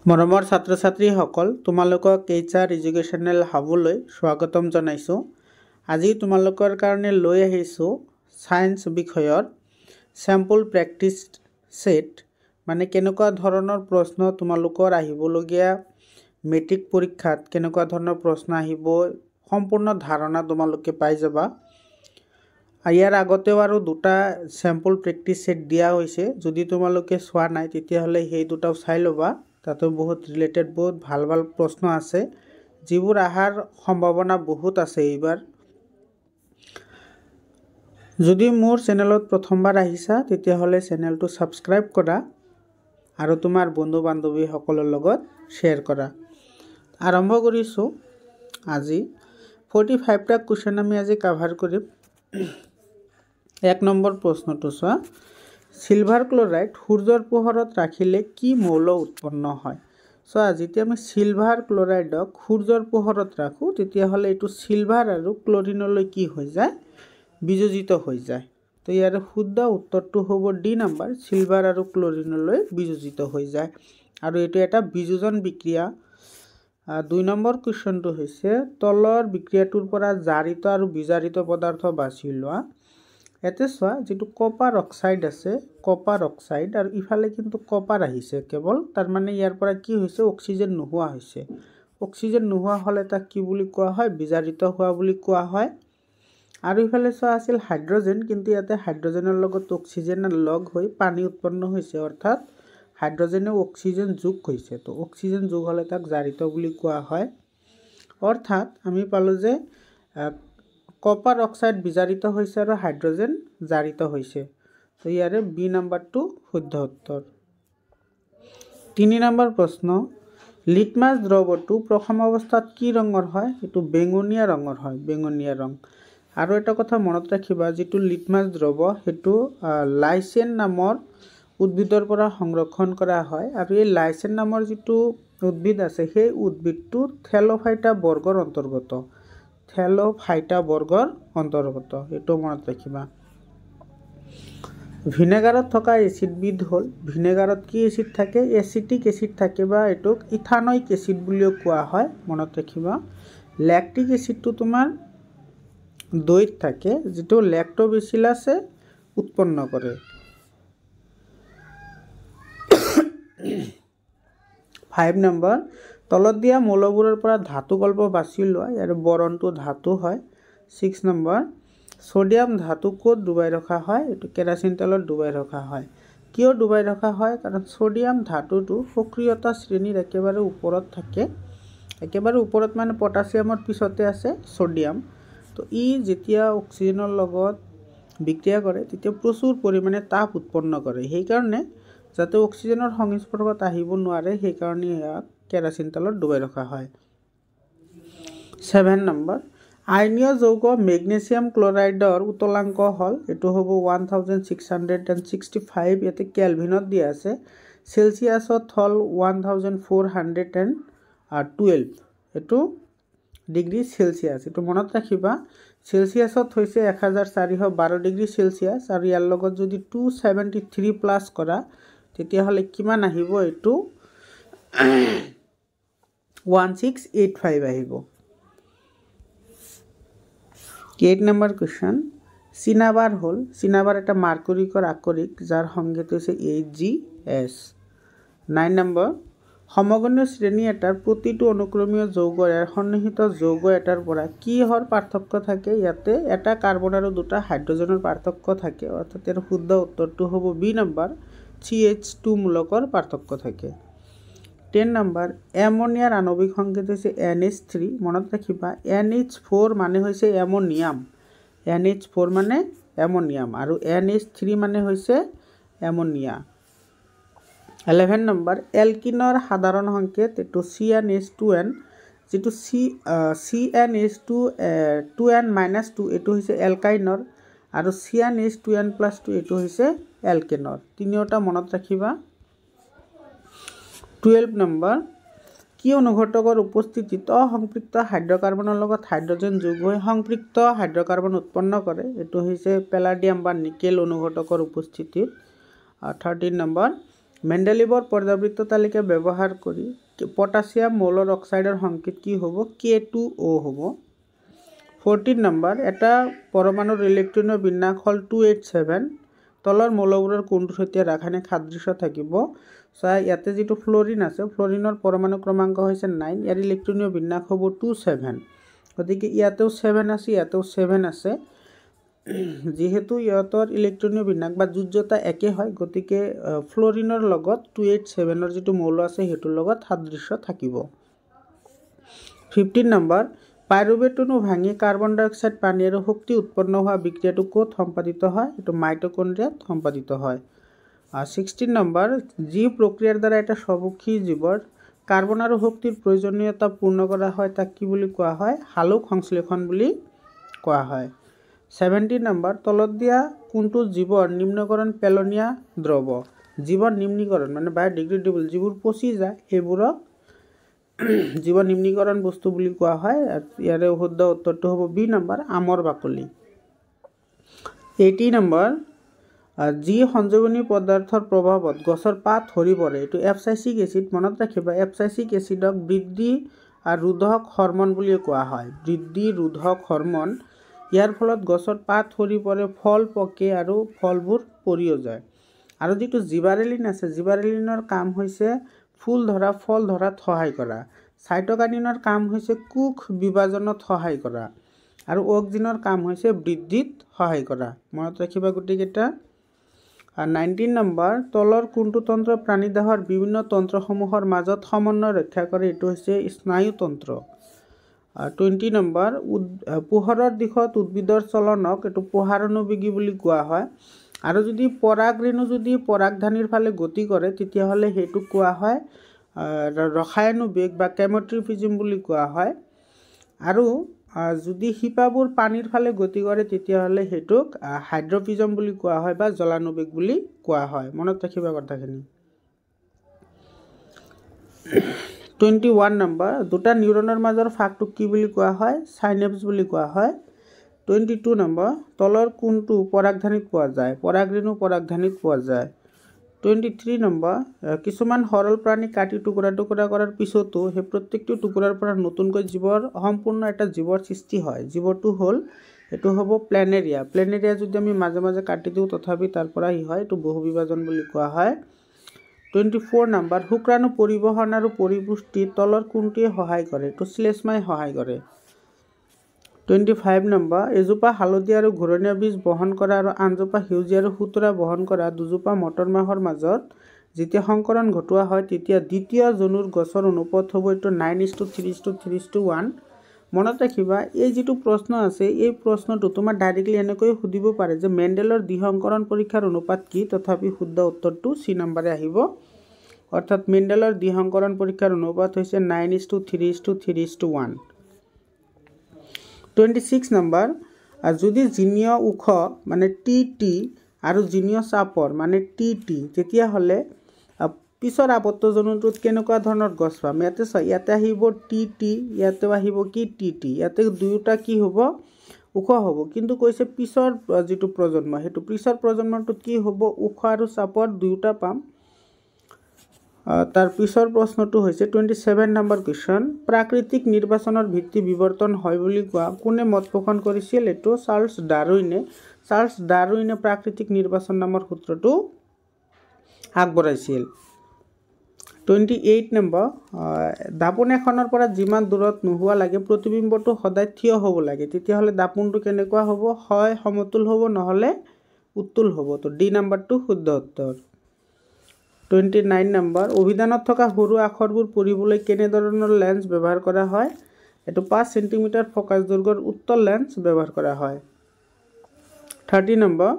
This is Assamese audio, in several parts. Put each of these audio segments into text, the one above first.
মৰমৰ ছাত্ৰ ছাত্ৰীসকল তোমালোকক এইচআৰ এডুকেশ্যনেল হাবলৈ স্বাগতম জনাইছোঁ। আজি তোমালোকৰ কাৰণে লৈ আহিছোঁ সায়েন্স বিষয়ৰ স্যাম্পল প্ৰেক্টিছ সেট, মানে কেনেকুৱা ধৰণৰ প্ৰশ্ন তোমালোকৰ আহিবলগীয়া মেট্ৰিক পৰীক্ষাত কেনেকুৱা ধৰণৰ প্ৰশ্ন আহিব সম্পূৰ্ণ ধাৰণা তোমালোকে পাই যাবা। ইয়াৰ আগতেও আৰু দুটা স্যাম্পল প্ৰেক্টিছ সেট দিয়া হৈছে, যদি তোমালোকে চোৱা নাই তেতিয়াহ'লে সেই দুটাও চাই ল'বা। তাতে বহুত ৰিলেটেড বহুত ভাল ভাল প্ৰশ্ন আছে, যিবোৰ আহাৰ সম্ভাৱনা বহুত আছে এইবাৰ। যদি মোৰ চেনেলত প্ৰথমবাৰ আহিছা তেতিয়াহ'লে চেনেলটো ছাবস্ক্ৰাইব কৰা আৰু তোমাৰ বন্ধু বান্ধৱীসকলৰ লগত শ্বেয়াৰ কৰা। আৰম্ভ কৰিছোঁ। আজি 45টা কুৱেশ্যন আমি আজি কাভাৰ কৰিম। 1 নম্বৰ প্ৰশ্নটো চোৱা, সিলভাৰ ক্লৰাইড সূৰ্যৰ পোহৰত ৰাখিলে কি মৌল উৎপন্ন হয়? চোৱা, যেতিয়া আমি সিলভাৰ ক্লৰাইডক সূৰ্যৰ পোহৰত ৰাখোঁ তেতিয়াহ'লে এইটো সিলভাৰ আৰু ক্লৰিনলৈ কি হৈ যায়? বিযোজিত হৈ যায়। তো ইয়াৰ শুদ্ধ উত্তৰটো হ'ব ডি নম্বৰ, সিলভাৰ আৰু ক্লৰিনলৈ বিযোজিত হৈ যায় আৰু এইটো এটা বিযোজন বিক্ৰিয়া। 2 নম্বৰ কুৱেশ্যনটো হৈছে তলৰ বিক্ৰিয়াটোৰ পৰা জাৰিত আৰু বিজাৰিত পদাৰ্থ বাছি লোৱা। ইয়াতে চোৱা, যিটো কপাৰ অক্সাইড আছে, কপাৰ অক্সাইড আৰু ইফালে কিন্তু কপাৰ আহিছে কেৱল, তাৰমানে ইয়াৰ পৰা কি হৈছে? অক্সিজেন নোহোৱা হৈছে। অক্সিজেন নোহোৱা হ'লে তাক কি বুলি কোৱা হয়? বিজাৰিত হোৱা বুলি কোৱা হয়। আৰু ইফালে চোৱা আছিল হাইড্ৰজেন, কিন্তু ইয়াতে হাইড্ৰজেনৰ লগত অক্সিজেন লগ হৈ পানী উৎপন্ন হৈছে, অৰ্থাৎ হাইড্ৰজেনে অক্সিজেন যোগ হৈছে। তো অক্সিজেন যোগ হ'লে তাক জাৰিত বুলি কোৱা হয়। অৰ্থাৎ আমি পালোঁ যে কপাৰ অক্সাইড বিজাৰিত হৈছে আৰু হাইড্ৰজেন জাৰিত হৈছে। তো ইয়াৰে বি নম্বৰটো শুদ্ধ উত্তৰ। 3 নম্বৰ প্ৰশ্ন, লিটমাছ দ্ৰৱটো প্ৰথম অৱস্থাত কি ৰঙৰ হয়? এইটো বেঙুনীয়া ৰঙৰ হয়, বেঙুনীয়া ৰং। আৰু এটা কথা মনত ৰাখিবা, যিটো লিটমাছ দ্ৰৱ সেইটো লাইচেন নামৰ উদ্ভিদৰ পৰা সংৰক্ষণ কৰা হয় আৰু এই লাইচেন নামৰ যিটো উদ্ভিদ আছে সেই উদ্ভিদটো থেল'ফাইটা বৰ্গৰ অন্তৰ্গত, থেল'ফাইটা বৰ্গৰ অন্তৰ্গত, এইটো মনত ৰাখিবা। ভিনেগাৰত থকা এচিডবিধ হ'ল, ভিনেগাৰত কি এচিড থাকে? এচিটিক এচিড থাকে বা এইটোক ইথানইক এচিড বুলিও কোৱা হয়, মনত ৰাখিবা। লেক্টিক এচিডটো তোমাৰ দৈত থাকে, যিটো লেক্টোবেচিলাছে উৎপন্ন কৰে। 5 নম্বৰ, তলত দিয়া মৌলবোৰৰ পৰা ধাতু গল্প বাছি লোৱা। ইয়াৰ বৰণটো ধাতু হয়। 6 নম্বৰ, সোডিয়াম ধাতু ক'ত ডুবাই ৰখা হয়? এইটো কেৰাচিন তেলত ডুবাই ৰখা হয়। কিয় ডুবাই ৰখা হয়? কাৰণ সোডিয়াম ধাতুটো সক্ৰিয়তা শ্ৰেণীৰ একেবাৰে ওপৰত থাকে, একেবাৰে ওপৰত মানে পটাছিয়ামৰ পিছতে আছে সোডিয়াম। তো ই যেতিয়া অক্সিজেনৰ লগত বিক্ৰিয়া কৰে তেতিয়া প্ৰচুৰ পৰিমাণে তাপ উৎপন্ন কৰে। সেইকাৰণে যাতে অক্সিজেনৰ সংস্পৰ্শত আহিব নোৱাৰে সেইকাৰণে ইয়াক কেৰাচিন তেলত ডুবাই ৰখা হয়। 7 নম্বৰ, আইনীয় যৌগ মেগনেছিয়াম ক্লৰাইডৰ উতলাংক হ'ল, এইটো হ'ব 1665, ইয়াতে কেলভিনত দিয়া আছে। চেলচিয়াছত হ'ল 1412, এইটো ডিগ্ৰী চেলচিয়াছ। এইটো মনত ৰাখিবা, চেলচিয়াছত হৈছে 1412 ডিগ্ৰী চেলচিয়াছ আৰু ইয়াৰ লগত যদি 273 প্লাছ কৰা তেতিয়াহ'লে কিমান আহিব? এইটো 1685 আহিব। 8 নম্বৰ কুৱেশ্যন, চিনাবাৰ হ'ল, চিনাবাৰ এটা মাৰ্কুৰিকৰ আকৰিক যাৰ সংকেত হৈছে HgS। 9 নম্বৰ, সমগণীয় শ্ৰেণী এটাৰ প্ৰতিটো অনুক্ৰমীয় যৌগৰ সন্নিহিত যৌগ এটাৰ পৰা কিহৰ পাৰ্থক্য থাকে? ইয়াতে এটা কাৰ্বন আৰু দুটা হাইড্ৰজেনৰ পাৰ্থক্য থাকে, অৰ্থাৎ ইয়াৰ শুদ্ধ উত্তৰটো হ'ব বি নম্বৰ, CH2 মূলকৰ পাৰ্থক্য থাকে। 10 নম্বৰ, এমনিয়াৰ আণৱিক সংকেত হৈছে NH3, মনত ৰাখিবা। NH4 মানে হৈছে এমনিয়াম, NH4 মানে এমনিয়াম আৰু NH3 মানে হৈছে এমনিয়া। 11 নম্বৰ, এলকিনৰ সাধাৰণ সংকেত এইটো CnH2n, যিটো CnH2n-2 এইটো হৈছে এলকাইনৰ আৰু CnH2n+2 এইটো হৈছে এলকেনৰ। তিনিওটা মনত ৰাখিবা। 12 নম্বৰ, কি অনুঘটকৰ উপস্থিতিত অসম্পৃক্ত হাইড্ৰকাৰ্বনৰ লগত হাইড্ৰজেন যোগ হৈ সম্পৃক্ত হাইড্ৰকাৰ্বন উৎপন্ন কৰে? এইটো হৈছে পেলাডিয়াম বা নিকেল অনুঘটকৰ উপস্থিতিত। 13 নম্বৰ, মেণ্ডেলিভৰ পৰ্যাবৃত্ত তালিকা ব্যৱহাৰ কৰি পটাছিয়াম মৌলৰ অক্সাইডৰ সংকেত কি হ'ব K2O হ'ব 14 নম্বৰ এটা পৰমাণুৰ ইলেক্ট্ৰনৰ বিন্যাস হ'ল 287 তলৰ মৌলবোৰৰ কোনটোৰ সৈতে ৰাসায়নিক সাদৃশ্য থাকিব ইয়াতে যেটো ফ্লোৰিন আছে ফ্লোৰিনৰ পৰমাণু ক্ৰমাংক হৈছে 9 ইয়াৰ ইলেক্ট্ৰনীয় বিন্যাস হ'ব 27 গতিকে ইয়াতেও 7 আছে ইয়াতেও 7 আছে যেহেতু ইহঁতৰ ইলেক্ট্ৰনীয় বিন্যাস বা যোজ্যতা একে হয় গতিকে ফ্লোৰিনৰ লগত 287 ৰ যেটো মৌল আছে হেতুৰ লগত সাদৃশ্য থাকিব 15 নম্বৰ পাইৰুভেট অণু ভাঙি কাৰ্বন ডাই অক্সাইড পানী আৰু শক্তি উৎপন্ন হোৱা বিক্ৰিয়াটো ক'ত সম্পাদিত হয় এটো মাইটোকন্ড্ৰিয়াত সম্পাদিত হয় 16 নম্বৰ যি প্ৰক্ৰিয়াৰ দ্বাৰা এটা সবুক্ষী জীৱৰ কাৰ্বন আৰু শক্তিৰ প্ৰয়োজনীয়তা পূৰ্ণ কৰা হয় তাক কি বুলি কোৱা হয় হালুক সংশ্লেষণ বুলি কোৱা হয় 17 নম্বৰ তলত দিয়া কোনটো জীৱৰ নিম্নকৰণ পেলনীয়া দ্ৰৱ জীৱৰ নিম্নীকৰণ মানে বায়োডিগ্ৰেডেবল যিবোৰ পচি যায় সেইবোৰক জীৱ নিম্নীকৰণ বস্তু বুলি কোৱা হয় ইয়াৰে শুদ্ধ উত্তৰটো হ'ব বি নম্বৰ আমৰ বাকলি 18 নম্বৰ যি সংযোজনী পদাৰ্থৰ প্ৰভাৱত গছৰ পাত হৰি পৰে এটো এপসাইচিক এসিড মনত ৰাখিবা এপসাইচিক এসিডক বৃদ্ধি আৰু ৰোধক হৰমন বুলি কোৱা হয় বৃদ্ধি ৰোধক হৰমন ইয়াৰ ফলত গছৰ পাত হৰি পৰে ফল পকে আৰু ফলবোৰ পৰিও যায় আৰু যেটো জিবাৰেলিন আছে জিবাৰেলিনৰ কাম হৈছে ফুল ধৰা ফল ধৰাত সহায় কৰা সাইটোকাইনিনৰ কাম হৈছে কোষ বিভাজনত সহায় কৰা আৰু অক্সিনৰ কাম হৈছে বৃদ্ধিত সহায় কৰা মনত ৰাখিবা গুটিকেটা 19 নম্বৰ তলৰ কোনটো তন্ত্ৰ প্ৰাণীদেহৰ বিভিন্ন তন্ত্ৰসমূহৰ মাজত সমন্বয় ৰক্ষা কৰে এটো হৈছে স্নায়ুতন্ত্ৰ 20 নম্বৰ পোহৰৰ দিশত উদ্ভিদৰ চলনক এটো পোহাৰণুবেগী বুলি কোৱা হয় আৰু যদি পৰাগৰেণু যদি পৰাগধানীৰ ফালে গতি কৰে তেতিয়া হলে হেতু কোৱা হয় ৰসায়নুবেগ বা কেমোট্ৰিফিজম বুলি কোৱা হয় আৰু যদি হিপাবোৰ পানীৰ ফালে গতি কৰে তেতিয়া হলে হেতুক হাইড্ৰোফিজম বুলি কোৱা হয় বা জলানুবেগ বুলি কোৱা হয় মনত ৰাখিবা কথাখিনি 21 নম্বৰ দুটা নিউৰনৰ মাজৰ ফাকটোক কি বুলি কোৱা হয় সাইনেপছ বুলি কোৱা হয় 22 নম্বৰ তলৰ কোনটো পৰাগধানীত পোৱা যায় পৰাগৰেণু পৰাগধানীত পোৱা যায় 23 নম্বৰ কিছুমান সৰল প্ৰাণী কাটি টুকুৰা টুকুৰা কৰাৰ পিছতো হে প্ৰত্যেকটো টুকুৰাৰ পৰা নতুনকৈ জীৱৰ সম্পূৰ্ণ এটা জীৱৰ সৃষ্টি হয় জীৱটো হ'ল এটো হ'ব প্লেনেৰিয়া যদি আমি মাজে মাজে কাটি দিও তথাপি তাৰ পৰা ই হয় এটো বহু বিভাজন বুলি কোৱা হয় 24 নম্বৰ শুক্ৰাণু পৰিবহন আৰু পৰিপুষ্টি তলৰ কোনটোৱে সহায় কৰে এটো শ্লেষ্মাই সহায় কৰে 25 নম্বৰ এজোপা হালধীয়া আৰু ঘূৰণীয়া বীজ বহন কৰা আৰু আনজোপা সেউজীয়া আৰু সুতৰা বহন কৰা দুজোপা মটৰ মাহৰ মাজত যেতিয়া সংকৰণ ঘটোৱা হয় তেতিয়া দ্বিতীয় জনুৰ গছৰ অনুপাত হ'ব এটো 9:3:3:1 মনত ৰাখিবা এই যেটো প্ৰশ্ন আছে এই প্ৰশ্নটো তোমাৰ ডাইৰেক্টলি এনেকৈ সুধিব পাৰে যে মেণ্ডেলৰ দ্বিসংকৰণ পৰীক্ষাৰ অনুপাত কি তথাপি শুদ্ধ উত্তৰটো সি নম্বৰে আহিব অৰ্থাৎ মেণ্ডেলৰ দ্বিসংকৰণ পৰীক্ষাৰ অনুপাত হৈছে 9:3:3:1 26 নম্বৰ যদি জিনীয় উখ মানে টিটি আৰু জিনীয় চাপৰ মানে টিটি তেতিয়া হলে পিছৰ আবদ্ধজনটোত কেনেকুৱা ধৰণৰ গছ পাম ইয়াতে আহিব টিটি ইয়াতে আহিব কি টিটি ইয়াতে দুয়োটা কি হ'ব উখ হ'ব কিন্তু কৈছে পিছৰ যেটো প্ৰজন্ম হেতু পিছৰ প্ৰজন্মটোত কি হ'ব উখ আৰু চাপৰ দুয়োটা পাম তাৰ পিছৰ প্ৰশ্নটো হৈছে 27 নম্বৰ কোৱেশ্চন প্ৰাকৃতিক নিৰ্বাচনৰ ভিত্তি বিৱৰ্তন হয় বুলি কোনে মত পোষণ কৰিছিল এটো চাৰ্লছ ডাৰউইনে প্ৰাকৃতিক নিৰ্বাচন নামৰ সূত্ৰটো আগবঢ়াইছিল 28 নম্বৰ দাপোন এখনৰ পৰা যিমান দূৰত নোহোৱা লাগে প্ৰতিবিম্বটো সদায় থিয় হ'ব লাগে তেতিয়া হলে দাপোনটো কেনেকুৱা হ'ব হয় সমতুল হ'ব নহলে উত্তুল হ'ব তো ডি নম্বৰটো শুদ্ধ উত্তৰ 29 নম্বৰ অভিধানত থকা সৰু আখৰবোৰ পঢ়িবলৈ কেনে ধৰণৰ লেন্স ব্যৱহাৰ কৰা হয় এটো 5 সেন্টিমিটাৰ ফোকাস দৈৰ্ঘ্যৰ উত্তল লেন্স ব্যৱহাৰ কৰা হয় 30 নম্বৰ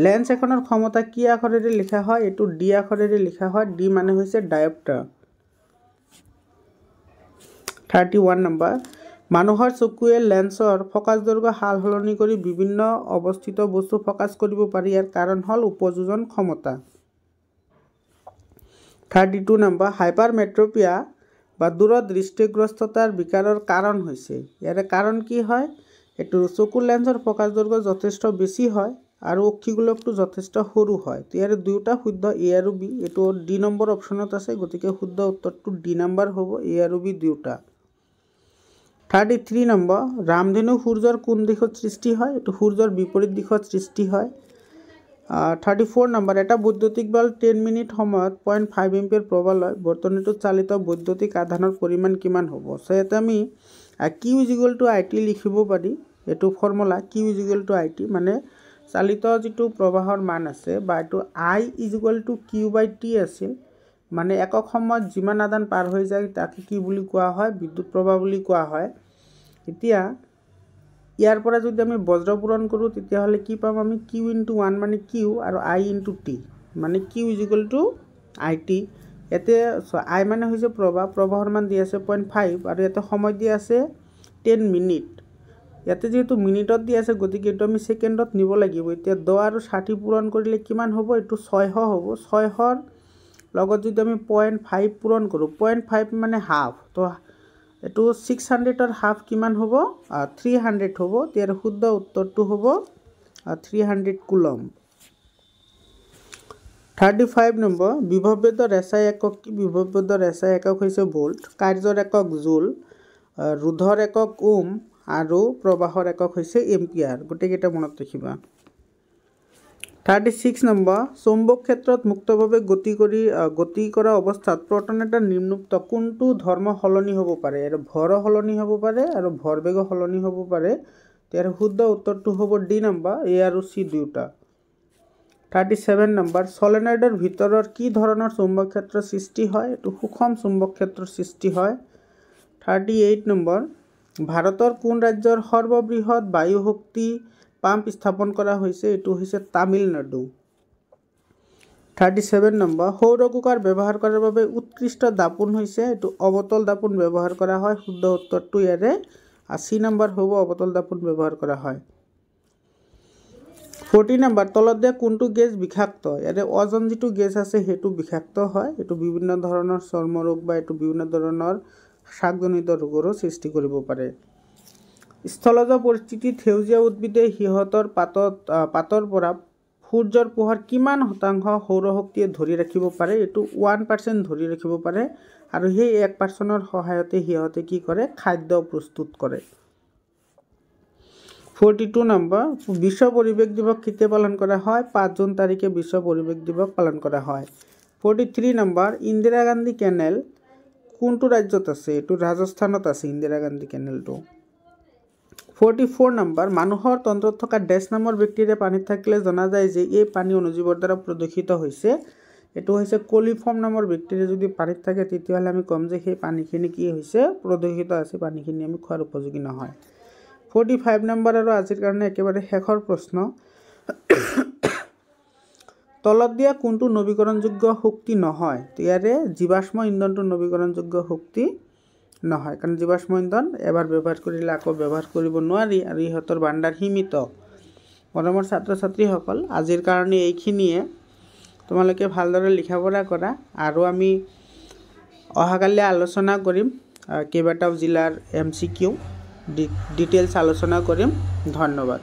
লেন্স এখনৰ ক্ষমতা কি আখৰেৰে লিখা হয় এটো ডি আখৰেৰে লিখা হয় ডি মানে হৈছে ডায়োপ্টাৰ 31 নম্বৰ মানুহৰ চকুৱে লেন্সৰ ফোকাস দৈৰ্ঘ্য হালহলনি কৰি বিভিন্ন অৱস্থিত বস্তু ফোকাস কৰিব পাৰি ইয়াৰ কাৰণ হল উপযোজন ক্ষমতা 32 নম্বৰ হাইপাৰমেট্ৰোপিয়া বা দূৰদৃষ্টিগ্ৰস্ততাৰ বিকাৰৰ কাৰণ হৈছে ইয়াৰে কাৰণ কি হয় এটো চকুৰ লেন্সৰ ফোকাস দৈৰ্ঘ্য যথেষ্ট বেছি হয় আৰু অক্ষিগোলকটো যথেষ্ট সৰু হয়। তো ইয়াৰে দুয়োটা শুদ্ধ, এ আৰু বি। এইটো ডি নম্বৰ অপশ্যনত আছে, গতিকে শুদ্ধ উত্তৰটো ডি নম্বৰ হ'ব, এ আৰু বি দুয়োটা। 33 নম্বৰ, ৰামধেনু সূৰ্যৰ কোন দিশত সৃষ্টি হয়? এইটো সূৰ্যৰ বিপৰীত দিশত সৃষ্টি হয়। 34 নম্বৰ, এটা বৈদ্যুতিক বাল্ব 10 মিনিট সময়ত 0.5 এম্পিয়াৰ প্ৰবাহ লয়। বৰ্তনীটোত চালিত বৈদ্যুতিক আধানৰ পৰিমাণ কিমান হ'ব? চ' ইয়াতে আমি Q is equal to I T লিখিব পাৰি। এইটো formula Q is equal to I T, মানে চালিত যিটো প্ৰবাহৰ মান আছে বা এইটো I is equal to Q by T আছিল, মানে একক সময়ত যিমান আদান পাৰ হৈ যায় তাকে কি বুলি কোৱা হয়? বিদ্যুৎ প্ৰবাহ বুলি কোৱা হয়। এতিয়া ইয়াৰ পৰা যদি আমি বজ্ৰ পূৰণ কৰোঁ তেতিয়াহ'লে কি পাম আমি? কিউ ইনটু 1 মানে কিউ আৰু আই ইনটু টি, মানে Q is equal to I T. ইয়াতে আই মানে হৈছে প্ৰবাহ, প্ৰবাহৰ মান দি আছে 0.5 আৰু ইয়াতে সময় দি আছে 10 মিনিট। ইয়াতে যিহেতু মিনিটত দি আছে গতিকে এইটো আমি ছেকেণ্ডত নিব লাগিব। এতিয়া 10 আৰু 60 পূৰণ কৰিলে কিমান হ'ব? এইটো 600 হ'ব। 600ৰ লগত যদি আমি 0.5 পূৰণ কৰোঁ, 0.5 মানে হাফ, তো এইটো 600ৰ হাফ কিমান হ'ব? 300 হ'ব। ইয়াৰ শুদ্ধ উত্তৰটো হ'ব 300 কুলম। 35 নম্বৰ, বিভৱবেদৰ এছআই একক কি? বিভৱবেদৰ এছআই একক হৈছে ভোল্ট, কাৰ্যৰ একক জুল, ৰোধৰ একক ওম আৰু প্ৰবাহৰ একক হৈছে এম্পিয়াৰ। গোটেইকেইটা মনত ৰাখিবা। 36 নম্বৰ, চৌম্বক ক্ষেত্ৰত মুক্তভাৱে গতি কৰা অৱস্থাত প্ৰটন এটা নিম্নোক্ত কোনটো ধৰ্ম সলনি হ'ব পাৰে? আৰু ভৰ সলনি হ'ব পাৰে আৰু ভৰবেগ সলনি হ'ব পাৰে। ইয়াৰ শুদ্ধ উত্তৰটো হ'ব ডি নম্বৰ, এ আৰু চি দুয়োটা। 37 নম্বৰ, সলেনয়েডৰ ভিতৰৰ কি ধৰণৰ চৌম্বক ক্ষেত্ৰৰ সৃষ্টি হয়? এইটো সুষম চৌম্বক ক্ষেত্ৰৰ সৃষ্টি হয়। 38 নম্বৰ, ভাৰতৰ কোন ৰাজ্যৰ সৰ্ববৃহৎ বায়ু শক্তি পাম্প স্থাপন কৰা হৈছে? এইটো হৈছে তামিলনাডু। 37 নম্বৰ, সৌৰ কুকাৰ ব্যৱহাৰ কৰাৰ বাবে উৎকৃষ্ট দাপোন হৈছে? এইটো অৱতল দাপোন ব্যৱহাৰ কৰা হয়। শুদ্ধ উত্তৰটো ইয়াৰে চি নম্বৰ হ'ব, অৱতল দাপোন ব্যৱহাৰ কৰা হয়। 40 নম্বৰ, তলত দিয়া কোনটো গেছ বিষাক্ত? ইয়াৰে অজন যিটো গেছ আছে সেইটো বিষাক্ত হয়। এইটো বিভিন্ন ধৰণৰ চৰ্মৰোগ বা এইটো বিভিন্ন ধৰণৰ শ্বাসজনিত ৰোগৰো সৃষ্টি কৰিব পাৰে। স্থলজ পৰিস্থিতিত সেউজীয়া উদ্ভিদে সিহঁতৰ পাতৰ পৰা সূৰ্যৰ পোহৰ কিমান শতাংশ সৌৰশক্তিয়ে ধৰি ৰাখিব পাৰে? এইটো 1% ধৰি ৰাখিব পাৰে আৰু সেই 1%ৰ সহায়তে সিহঁতে কি কৰে? খাদ্য প্ৰস্তুত কৰে। 42 নম্বৰ, বিশ্ব পৰিৱেশ দিৱস কেতিয়া পালন কৰা হয়? 5 জুন তাৰিখে বিশ্ব পৰিৱেশ দিৱস পালন কৰা হয়। 43 নম্বৰ, ইন্দিৰা গান্ধী কেনেল কোনটো ৰাজ্যত আছে? এইটো ৰাজস্থানত আছে ইন্দিৰা গান্ধী কেনেলটো। 44 নম্বৰ, মানুহৰ তন্ত্ৰত থকা ডেছ নামৰ বেক্টেৰিয়া পানীত থাকিলে জনা যায় যে এই পানী অণুজীৱৰ দ্বাৰা প্ৰদূষিত হৈছে। এইটো হৈছে কলিফৰ্ম নামৰ বেক্টেৰিয়া যদি পানীত থাকে তেতিয়াহ'লে আমি ক'ম যে সেই পানীখিনি কি হৈছে? প্ৰদূষিত আছে, পানীখিনি আমি খোৱাৰ উপযোগী নহয়। 45 নম্বৰ আৰু আজিৰ কাৰণে একেবাৰে শেষৰ প্ৰশ্ন, তলত দিয়া কোনটো নৱীকৰণযোগ্য শক্তি নহয়? ইয়াৰে জীৱাশ্ম ইন্ধনটো নৱীকৰণযোগ্য শক্তি নহয়, কাৰণ জীৱাশ্ম ইন্ধন এবাৰ ব্যৱহাৰ কৰিলে আকৌ ব্যৱহাৰ কৰিব নোৱাৰি আৰু ইহঁতৰ ভাণ্ডাৰ সীমিত। মৰমৰ ছাত্ৰ ছাত্ৰীসকল, আজিৰ কাৰণে এইখিনিয়ে। তোমালোকে ভালদৰে লিখা পঢ়া কৰা আৰু আমি অহাকালি আলোচনা কৰিম কেইবাটাও জিলাৰ MCQ ডিটেইলছ আলোচনা কৰিম। ধন্যবাদ।